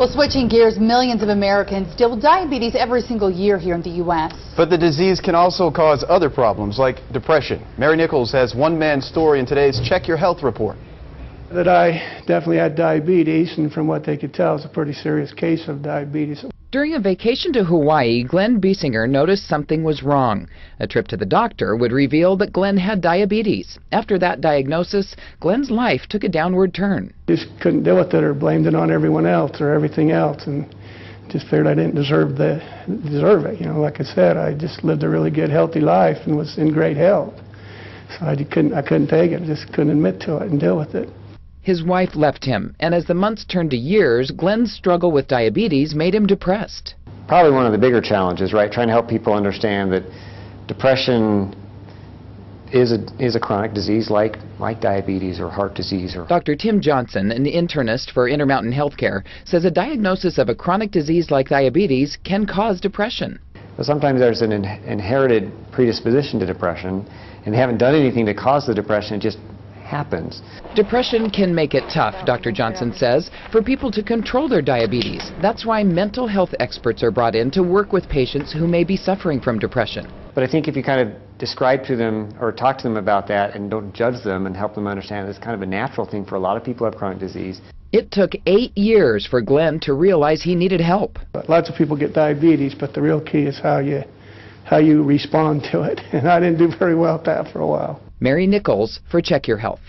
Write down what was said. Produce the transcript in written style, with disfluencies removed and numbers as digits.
Well, switching gears, millions of Americans deal with diabetes every single year here in the U.S. But the disease can also cause other problems like depression. Mary Nichols has one man's story in today's Check Your Health report. That I definitely had diabetes, and from what they could tell, it's a pretty serious case of diabetes. During a vacation to Hawaii, Glenn Biesinger noticed something was wrong. A trip to the doctor would reveal that Glenn had diabetes. After that diagnosis, Glenn's life took a downward turn. Just couldn't deal with it or blamed it on everyone else or everything else, and just figured I didn't deserve it. You know, like I said, I just lived a really good, healthy life and was in great health. So I couldn't take it. I just couldn't admit to it and deal with it. His wife left him, and as the months turned to years, Glenn's struggle with diabetes made him depressed. Probably one of the bigger challenges, right? Trying to help people understand that depression is a chronic disease like diabetes or heart disease. Dr. Tim Johnson, an internist for Intermountain Healthcare, says a diagnosis of a chronic disease like diabetes can cause depression. But sometimes there's an inherited predisposition to depression, and they haven't done anything to cause the depression. It just happens. Depression can make it tough, Dr. Johnson says, for people to control their diabetes. That's why mental health experts are brought in to work with patients who may be suffering from depression. But I think if you kind of describe to them or talk to them about that and don't judge them and help them understand it's kind of a natural thing for a lot of people who have chronic disease. It took 8 years for Glenn to realize he needed help. Lots of people get diabetes, but the real key is how you respond to it. And I didn't do very well at that for a while. Mary Nichols for Check Your Health.